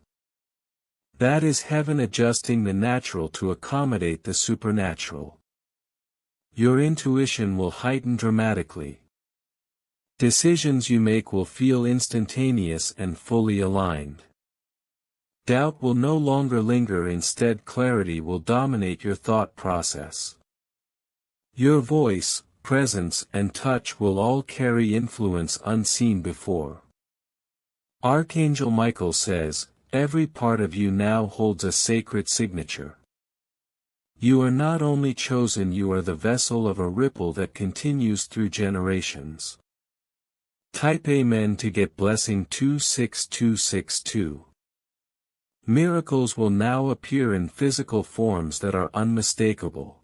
[SPEAKER 1] That is heaven adjusting the natural to accommodate the supernatural. Your intuition will heighten dramatically. Decisions you make will feel instantaneous and fully aligned. Doubt will no longer linger, instead clarity will dominate your thought process. Your voice, presence, and touch will all carry influence unseen before. Archangel Michael says, every part of you now holds a sacred signature. You are not only chosen, you are the vessel of a ripple that continues through generations. Type Amen to get blessing 26262. Miracles will now appear in physical forms that are unmistakable.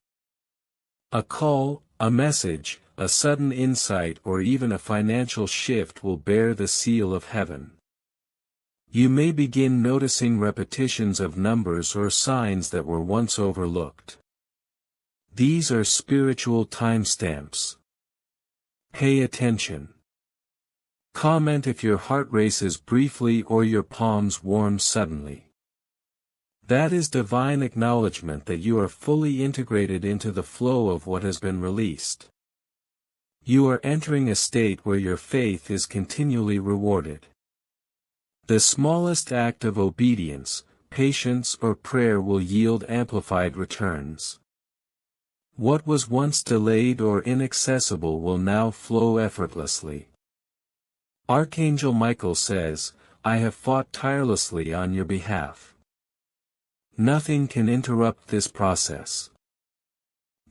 [SPEAKER 1] A call, a message, a sudden insight, or even a financial shift will bear the seal of heaven. You may begin noticing repetitions of numbers or signs that were once overlooked. These are spiritual timestamps. Pay attention. Comment if your heart races briefly or your palms warm suddenly. That is divine acknowledgement that you are fully integrated into the flow of what has been released. You are entering a state where your faith is continually rewarded. The smallest act of obedience, patience, or prayer will yield amplified returns. What was once delayed or inaccessible will now flow effortlessly. Archangel Michael says, I have fought tirelessly on your behalf. Nothing can interrupt this process.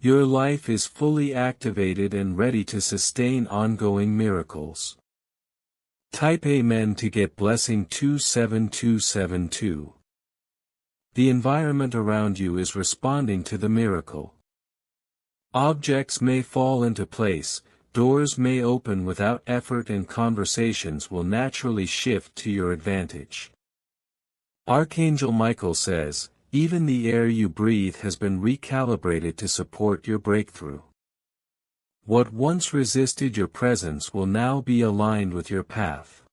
[SPEAKER 1] Your life is fully activated and ready to sustain ongoing miracles. Type Amen to get blessing 27272. The environment around you is responding to the miracle. Objects may fall into place, doors may open without effort, and conversations will naturally shift to your advantage. Archangel Michael says, even the air you breathe has been recalibrated to support your breakthrough. What once resisted your presence will now be aligned with your path.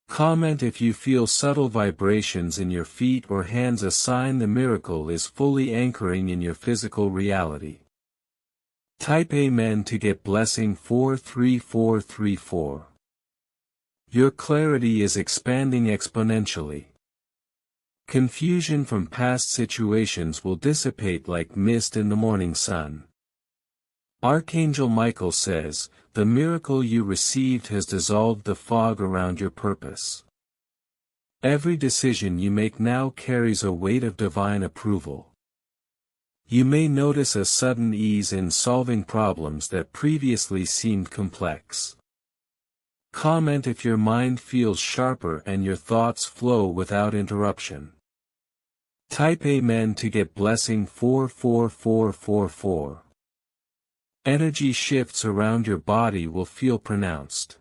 [SPEAKER 1] Comment if you feel subtle vibrations in your feet or hands, a sign the miracle is fully anchoring in your physical reality. Type Amen to get blessing 43434. Your clarity is expanding exponentially. Confusion from past situations will dissipate like mist in the morning sun. Archangel Michael says, the miracle you received has dissolved the fog around your purpose. Every decision you make now carries a weight of divine approval. You may notice a sudden ease in solving problems that previously seemed complex. Comment if your mind feels sharper and your thoughts flow without interruption. Type Amen to get blessing 44444. Energy shifts around your body will feel pronounced.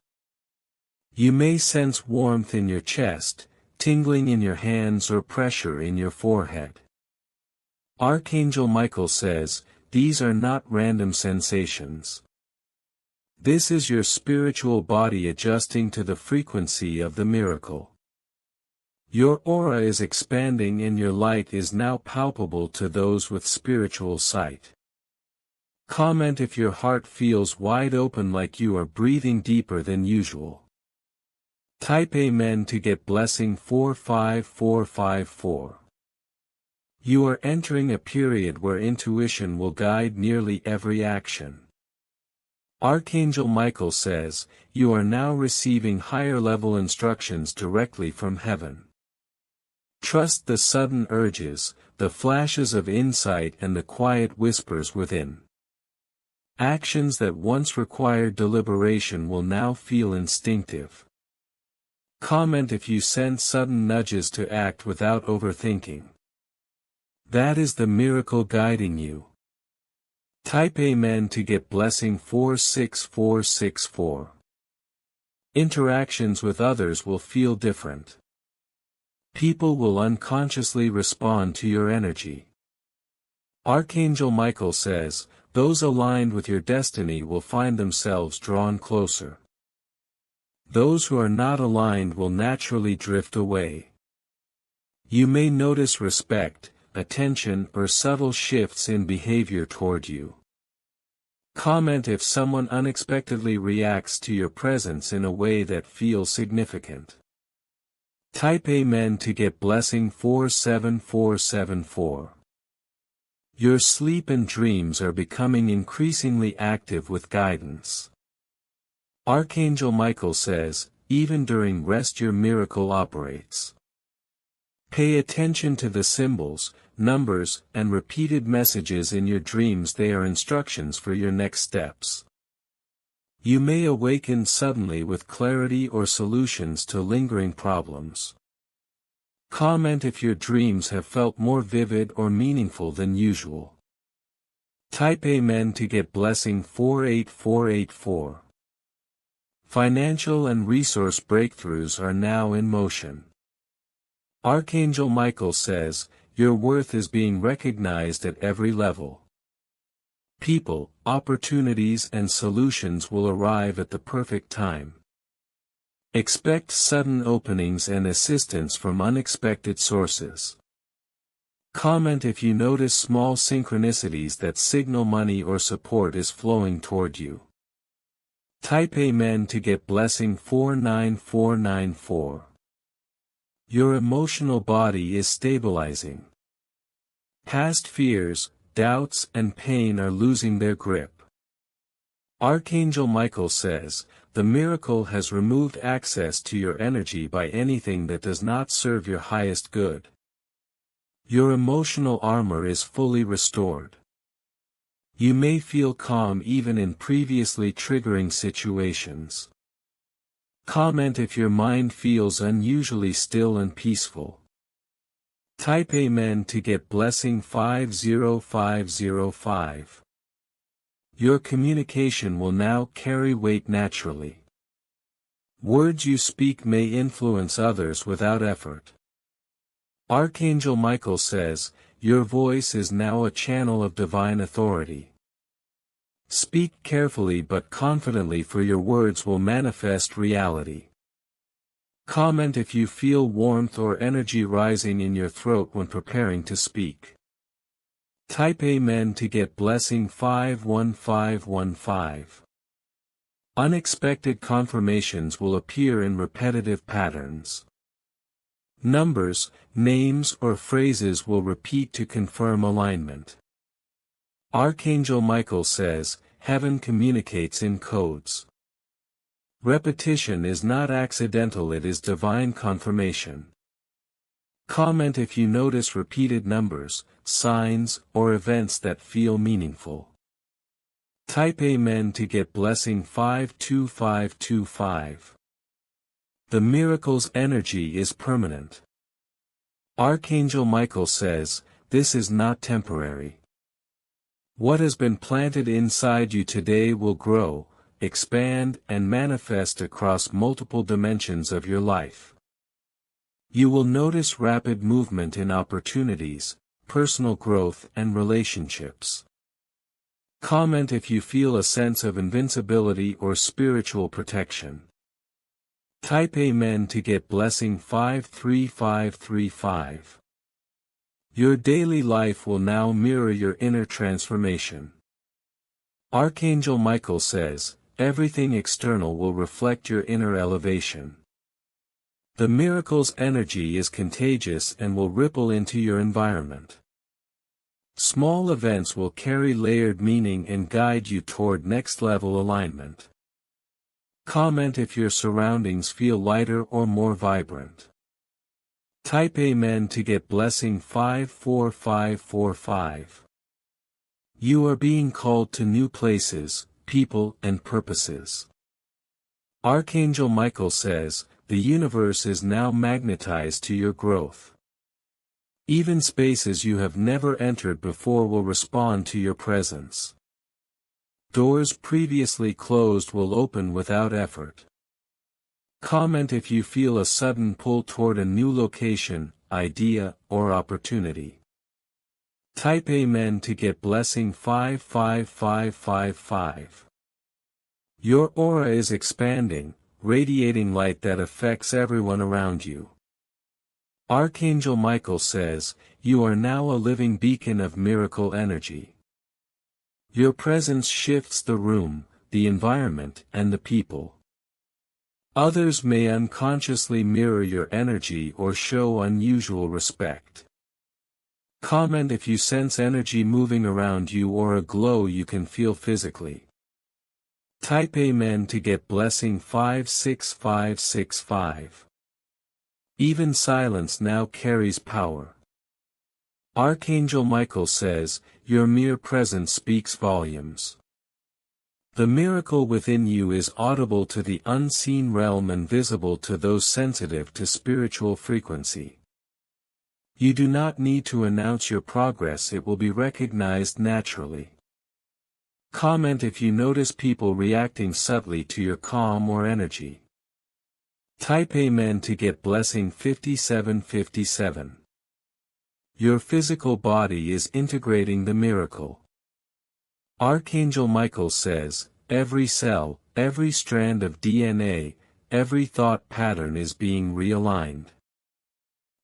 [SPEAKER 1] You may sense warmth in your chest, tingling in your hands, or pressure in your forehead. Archangel Michael says, these are not random sensations. This is your spiritual body adjusting to the frequency of the miracle. Your aura is expanding and your light is now palpable to those with spiritual sight. Comment if your heart feels wide open, like you are breathing deeper than usual. Type Amen to get blessing 45454. You are entering a period where intuition will guide nearly every action. Archangel Michael says, you are now receiving higher-level instructions directly from heaven. Trust the sudden urges, the flashes of insight, and the quiet whispers within. Actions that once required deliberation will now feel instinctive. Comment if you sense sudden nudges to act without overthinking. That is the miracle guiding you. Type Amen to get blessing 46464. Interactions with others will feel different. People will unconsciously respond to your energy. Archangel Michael says, those aligned with your destiny will find themselves drawn closer. Those who are not aligned will naturally drift away. You may notice respect, attention, or subtle shifts in behavior toward you. Comment if someone unexpectedly reacts to your presence in a way that feels significant. Type Amen to get blessing 47474. Your sleep and dreams are becoming increasingly active with guidance. Archangel Michael says, even during rest your miracle operates. Pay attention to the symbols, numbers, and repeated messages in your dreams. They are instructions for your next steps. You may awaken suddenly with clarity or solutions to lingering problems. Comment if your dreams have felt more vivid or meaningful than usual. Type Amen to get blessing 48484. Financial and resource breakthroughs are now in motion. Archangel Michael says, your worth is being recognized at every level. People, opportunities, and solutions will arrive at the perfect time. Expect sudden openings and assistance from unexpected sources. Comment if you notice small synchronicities that signal money or support is flowing toward you. Type Amen to get blessing 49494. Your emotional body is stabilizing. Past fears, doubts, and pain are losing their grip. Archangel Michael says, the miracle has removed access to your energy by anything that does not serve your highest good. Your emotional armor is fully restored. You may feel calm even in previously triggering situations. Comment if your mind feels unusually still and peaceful. Type Amen to get blessing 50505. Your communication will now carry weight naturally. Words you speak may influence others without effort. Archangel Michael says, your voice is now a channel of divine authority. Speak carefully but confidently, for your words will manifest reality. Comment if you feel warmth or energy rising in your throat when preparing to speak. Type Amen to get blessing 51515. Unexpected confirmations will appear in repetitive patterns. Numbers, names or phrases will repeat to confirm alignment. Archangel Michael says, heaven communicates in codes. Repetition is not accidental, it is divine confirmation. Comment if you notice repeated numbers, signs, or events that feel meaningful. Type Amen to get blessing 52525. The miracle's energy is permanent. Archangel Michael says, this is not temporary. What has been planted inside you today will grow, expand, and manifest across multiple dimensions of your life. You will notice rapid movement in opportunities, personal growth, and relationships. Comment if you feel a sense of invincibility or spiritual protection. Type Amen to get blessing 53535. Your daily life will now mirror your inner transformation. Archangel Michael says, everything external will reflect your inner elevation. The miracle's energy is contagious and will ripple into your environment. Small events will carry layered meaning and guide you toward next-level alignment. Comment if your surroundings feel lighter or more vibrant. Type Amen to get blessing 54545. You are being called to new places, people, and purposes. Archangel Michael says, the universe is now magnetized to your growth. Even spaces you have never entered before will respond to your presence. Doors previously closed will open without effort. Comment if you feel a sudden pull toward a new location, idea, or opportunity. Type Amen to get blessing 55555. Your aura is expanding, radiating light that affects everyone around you. Archangel Michael says, you are now a living beacon of miracle energy. Your presence shifts the room, the environment, and the people. Others may unconsciously mirror your energy or show unusual respect. Comment if you sense energy moving around you or a glow you can feel physically. Type Amen to get blessing 56565. Even silence now carries power. Archangel Michael says, your mere presence speaks volumes. The miracle within you is audible to the unseen realm and visible to those sensitive to spiritual frequency. You do not need to announce your progress, it will be recognized naturally. Comment if you notice people reacting subtly to your calm or energy. Type Amen to get blessing 5757. Your physical body is integrating the miracle. Archangel Michael says, every cell, every strand of DNA, every thought pattern is being realigned.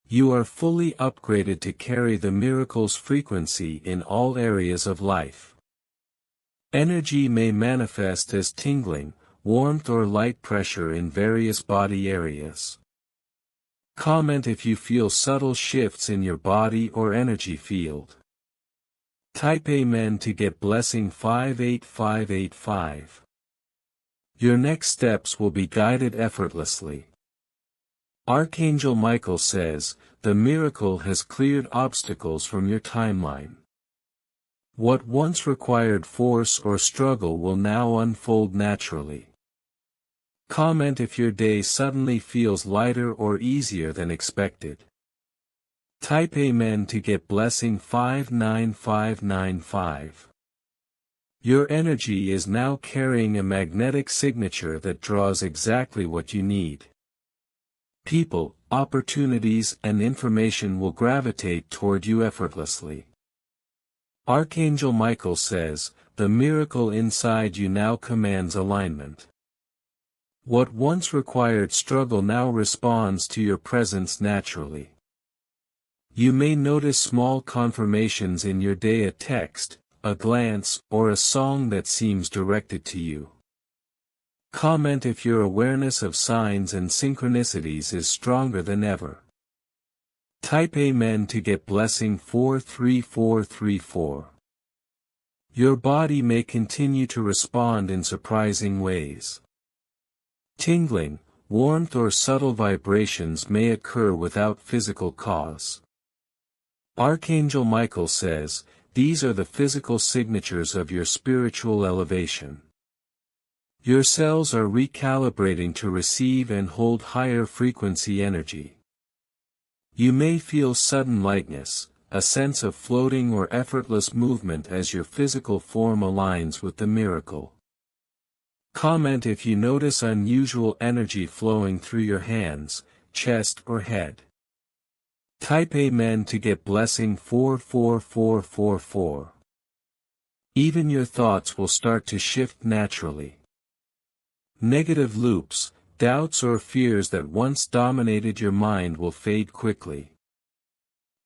[SPEAKER 1] You are fully upgraded to carry the miracle's frequency in all areas of life. Energy may manifest as tingling, warmth or light pressure in various body areas. Comment if you feel subtle shifts in your body or energy field. Type Amen to get blessing 58585. Your next steps will be guided effortlessly. Archangel Michael says, the miracle has cleared obstacles from your timeline. What once required force or struggle will now unfold naturally. Comment if your day suddenly feels lighter or easier than expected. Type Amen to get blessing 59595. Your energy is now carrying a magnetic signature that draws exactly what you need. People, opportunities and information will gravitate toward you effortlessly. Archangel Michael says, the miracle inside you now commands alignment. What once required struggle now responds to your presence naturally. You may notice small confirmations in your day: a text, a glance, or a song that seems directed to you. Comment if your awareness of signs and synchronicities is stronger than ever. Type Amen to get blessing 43434. Your body may continue to respond in surprising ways. Tingling, warmth or subtle vibrations may occur without physical cause. Archangel Michael says, these are the physical signatures of your spiritual elevation. Your cells are recalibrating to receive and hold higher frequency energy. You may feel sudden lightness, a sense of floating or effortless movement as your physical form aligns with the miracle. Comment if you notice unusual energy flowing through your hands, chest or head. Type Amen to get blessing 44444. Even your thoughts will start to shift naturally. Negative loops, doubts or fears that once dominated your mind will fade quickly.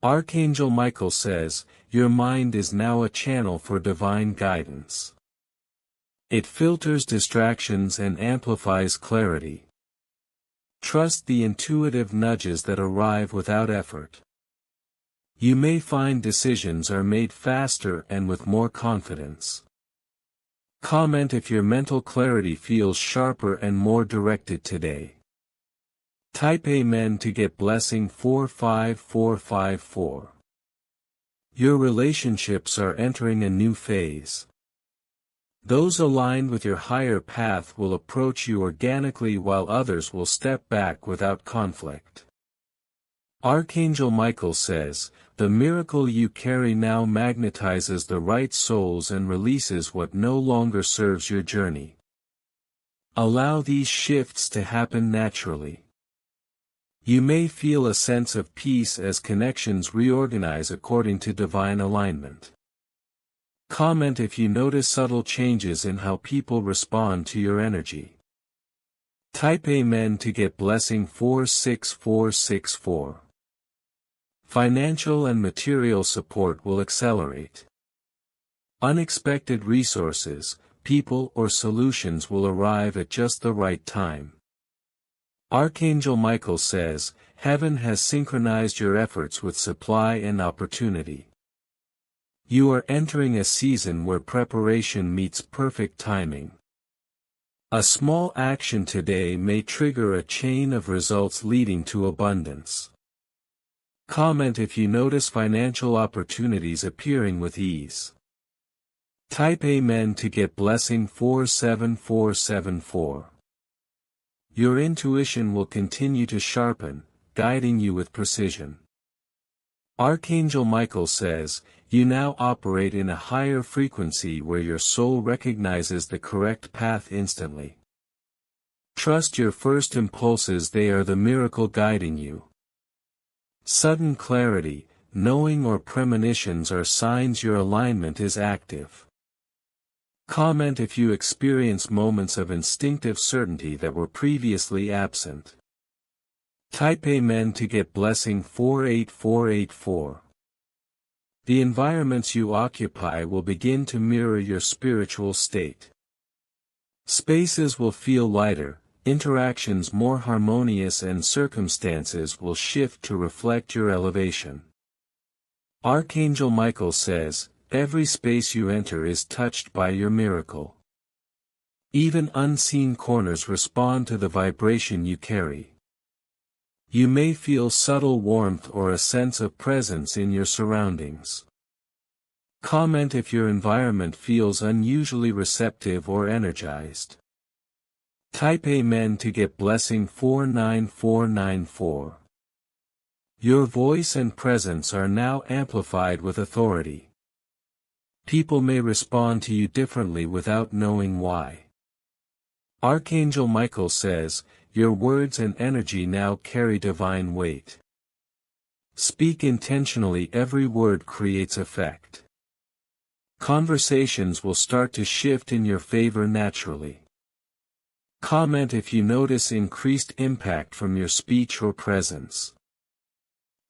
[SPEAKER 1] Archangel Michael says, your mind is now a channel for divine guidance. It filters distractions and amplifies clarity. Trust the intuitive nudges that arrive without effort. You may find decisions are made faster and with more confidence. Comment if your mental clarity feels sharper and more directed today. Type Amen to get blessing 45454. Your relationships are entering a new phase. Those aligned with your higher path will approach you organically while others will step back without conflict. Archangel Michael says, the miracle you carry now magnetizes the right souls and releases what no longer serves your journey. Allow these shifts to happen naturally. You may feel a sense of peace as connections reorganize according to divine alignment. Comment if you notice subtle changes in how people respond to your energy. Type Amen to get blessing 46464. Financial and material support will accelerate. Unexpected resources, people or solutions will arrive at just the right time. Archangel Michael says, heaven has synchronized your efforts with supply and opportunity. You are entering a season where preparation meets perfect timing. A small action today may trigger a chain of results leading to abundance. Comment if you notice financial opportunities appearing with ease. Type Amen to get blessing 47474. Your intuition will continue to sharpen, guiding you with precision. Archangel Michael says, you now operate in a higher frequency where your soul recognizes the correct path instantly. Trust your first impulses, they are the miracle guiding you. Sudden clarity, knowing or premonitions are signs your alignment is active. Comment if you experience moments of instinctive certainty that were previously absent. Type Amen to get blessing 48484. The environments you occupy will begin to mirror your spiritual state. Spaces will feel lighter, interactions more harmonious, and circumstances will shift to reflect your elevation. Archangel Michael says, every space you enter is touched by your miracle. Even unseen corners respond to the vibration you carry. You may feel subtle warmth or a sense of presence in your surroundings. Comment if your environment feels unusually receptive or energized. Type Amen to get blessing 49494. Your voice and presence are now amplified with authority. People may respond to you differently without knowing why. Archangel Michael says, your words and energy now carry divine weight. Speak intentionally, every word creates effect. Conversations will start to shift in your favor naturally. Comment if you notice increased impact from your speech or presence.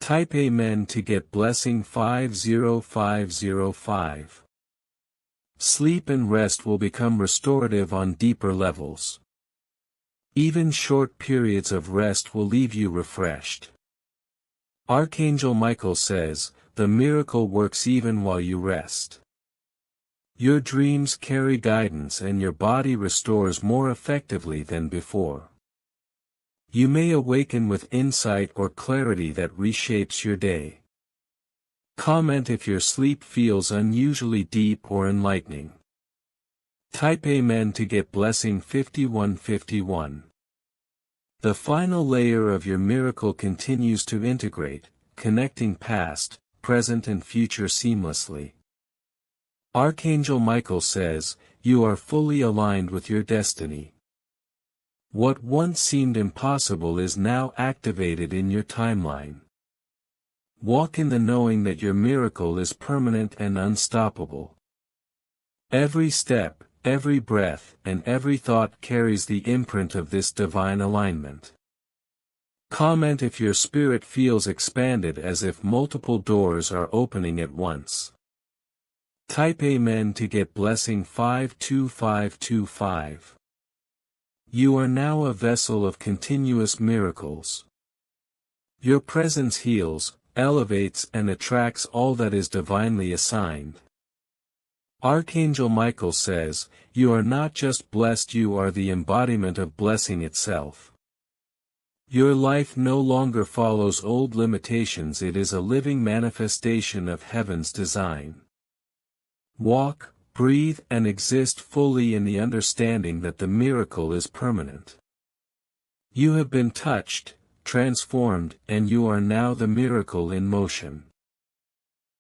[SPEAKER 1] Type Amen to get blessing 50505. Sleep and rest will become restorative on deeper levels. Even short periods of rest will leave you refreshed. Archangel Michael says, the miracle works even while you rest. Your dreams carry guidance and your body restores more effectively than before. You may awaken with insight or clarity that reshapes your day. Comment if your sleep feels unusually deep or enlightening. Type Amen to get blessing 5151. The final layer of your miracle continues to integrate, connecting past, present and future seamlessly. Archangel Michael says, you are fully aligned with your destiny. What once seemed impossible is now activated in your timeline. Walk in the knowing that your miracle is permanent and unstoppable. Every step, every breath, and every thought carries the imprint of this divine alignment. Comment if your spirit feels expanded as if multiple doors are opening at once. Type Amen to get blessing 52525. You are now a vessel of continuous miracles. Your presence heals, elevates and attracts all that is divinely assigned. Archangel Michael says, you are not just blessed, you are the embodiment of blessing itself. Your life no longer follows old limitations, it is a living manifestation of heaven's design. Walk, breathe and exist fully in the understanding that the miracle is permanent. You have been touched, transformed, and you are now the miracle in motion.